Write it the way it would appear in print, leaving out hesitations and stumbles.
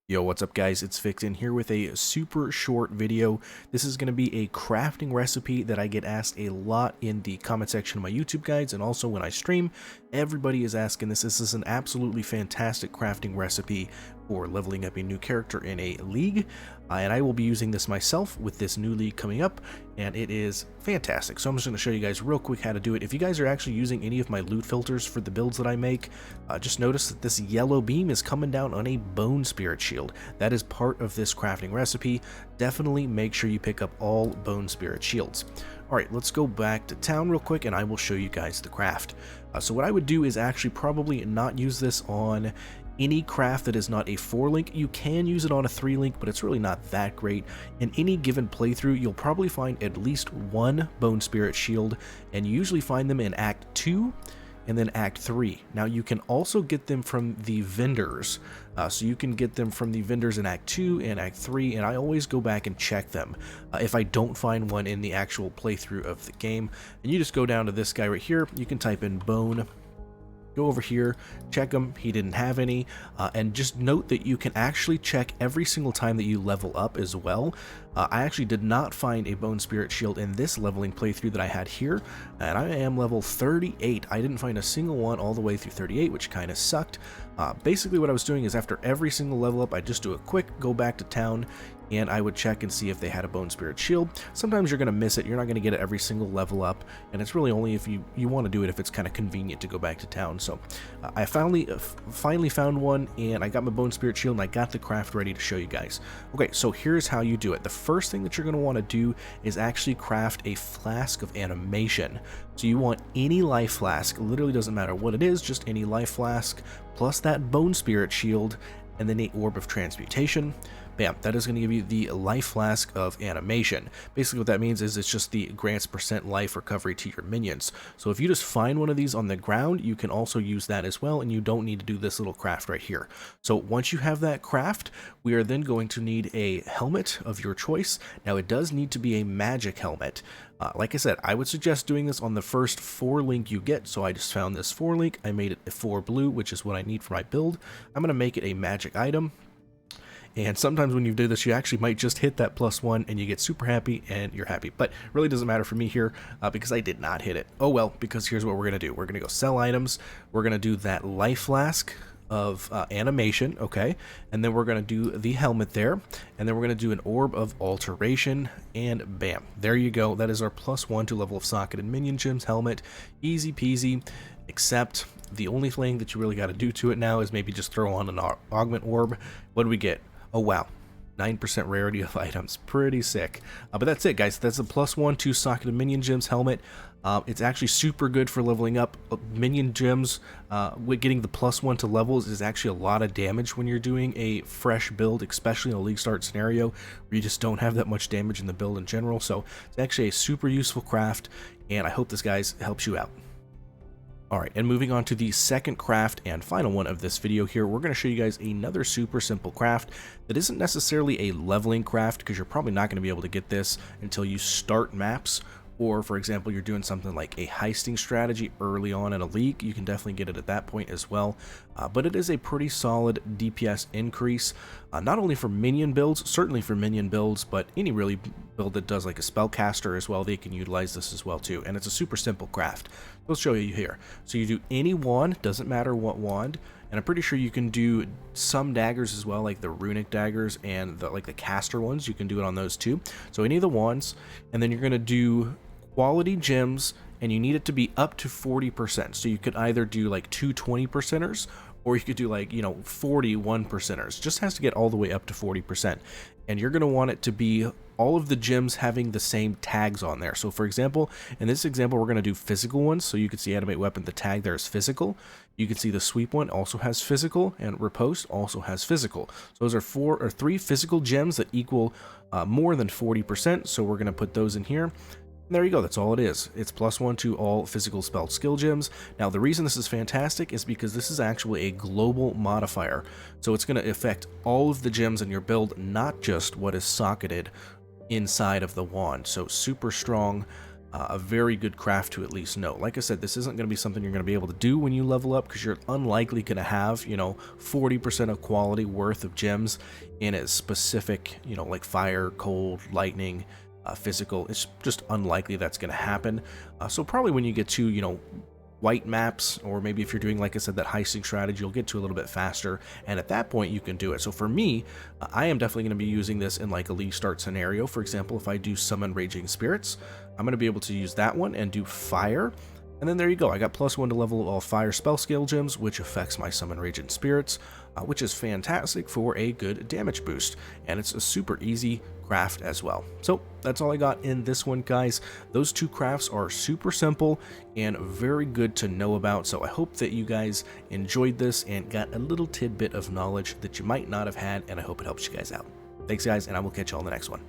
Yo, what's up guys, it's Fixin here with a super short video. This is going to be a crafting recipe that I get asked a lot in the comment section of my YouTube guides and also when I stream. Everybody is asking this. This is an absolutely fantastic crafting recipe for leveling up a new character in a league. And I will be using this myself with this new league coming up, and it is fantastic. So I'm just going to show you guys real quick how to do it. If you guys are actually using any of my loot filters for the builds that I make, just notice that this yellow beam is coming down on a bone spirit shield. That is part of this crafting recipe. Definitely make sure you pick up all bone spirit shields. Alright, let's go back to town real quick and I will show you guys the craft. So what I would do is actually probably not use this on any craft that is not a 4-link. You can use it on a 3-link, but it's really not that great. In any given playthrough, you'll probably find at least one bone spirit shield, and you usually find them in Act 2 and then Act 3. Now you can also get them from the vendors, so you can get them from the vendors in Act 2 and Act 3, and I always go back and check them if I don't find one in the actual playthrough of the game. And you just go down to this guy right here, you can type in bone, go over here, check him, he didn't have any, and just note that you can actually check every single time that you level up as well. I actually did not find a bone spirit shield in this leveling playthrough that I had here, and I am level 38. I didn't find a single one all the way through 38, which kind of sucked. Basically what I was doing is after every single level up, I just do a quick go back to town, and I would check and see if they had a bone spirit shield. Sometimes you're going to miss it, you're not going to get it every single level up, and it's really only if you want to do it if it's kind of convenient to go back to town. So I finally found one, and I got my bone spirit shield, and I got the craft ready to show you guys. Okay, so here's how you do it. The first thing that you're going to want to do is actually craft a flask of animation. So you want any life flask, literally doesn't matter what it is, just any life flask, plus that bone spirit shield, and then a orb of transmutation. Bam, that is going to give you the life flask of animation. Basically what that means is it's just the grants % life recovery to your minions. So if you just find one of these on the ground, you can also use that as well, and you don't need to do this little craft right here. So once you have that craft, we are then going to need a helmet of your choice. Now it does need to be a magic helmet. Like I said, I would suggest doing this on the first 4-link you get. So I just found this 4-link, I made it a 4 blue, which is what I need for my build. I'm going to make it a magic item. And sometimes when you do this, you actually might just hit that +1 and you get super happy and you're happy. But really doesn't matter for me here because I did not hit it. Oh well, because here's what we're going to do. We're going to go sell items. We're going to do that life flask of animation, okay? And then we're going to do the helmet there. And then we're going to do an orb of alteration. And bam, there you go. That is our +1 to level of socket and minion gems helmet. Easy peasy. Except the only thing that you really got to do to it now is maybe just throw on an augment orb. What do we get? Oh wow, 9% rarity of items, pretty sick. But that's it guys, that's a +1 to socket and minion gems helmet. It's actually super good for leveling up minion gems. With getting the +1 to levels is actually a lot of damage when you're doing a fresh build, especially in a league start scenario where you just don't have that much damage in the build in general. So it's actually a super useful craft, and I hope this guys helps you out. Alright, and moving on to the second craft and final one of this video here, we're going to show you guys another super simple craft that isn't necessarily a leveling craft because you're probably not going to be able to get this until you start maps. Or, for example, you're doing something like a heisting strategy early on in a league, you can definitely get it at that point as well. But it is a pretty solid DPS increase, not only for minion builds, certainly for minion builds, but any really build that does like a spellcaster as well, they can utilize this as well too. And it's a super simple craft. Let's show you here. So you do any wand, doesn't matter what wand, and I'm pretty sure you can do some daggers as well, like the runic daggers and the caster ones. You can do it on those too. So any of the wands, and then you're going to do quality gems, and you need it to be up to 40%. So you could either do like 2 20%ers, or you could do like, 40 1%ers. Just has to get all the way up to 40%. And you're going to want it to be all of the gems having the same tags on there. So for example, in this example, we're going to do physical ones. So you can see animate weapon, the tag there is physical. You can see the sweep one also has physical, and riposte also has physical. So those are 3 physical gems that equal more than 40%. So we're going to put those in here. And there you go, that's all it is. It's +1 to all physical spell skill gems. Now the reason this is fantastic is because this is actually a global modifier. So it's going to affect all of the gems in your build, not just what is socketed inside of the wand. So super strong. a very good craft to at least know. Like I said, this isn't going to be something you're going to be able to do when you level up, because you're unlikely going to have, 40% of quality worth of gems in a specific, like fire, cold, lightning, physical. It's just unlikely that's going to happen. So probably when you get to, white maps, or maybe if you're doing, like I said, that heisting strategy, you'll get to a little bit faster, and at that point you can do it. So for me, I am definitely going to be using this in like a league start scenario. For example, if I do summon raging spirits, I'm going to be able to use that one and do fire, and then there you go. I got +1 to level all fire spell skill gems, which affects my summon raging spirits, which is fantastic for a good damage boost, and it's a super easy craft as well. So that's all I got in this one, guys. Those two crafts are super simple and very good to know about, so I hope that you guys enjoyed this and got a little tidbit of knowledge that you might not have had, and I hope it helps you guys out. Thanks, guys, and I will catch you all in the next one.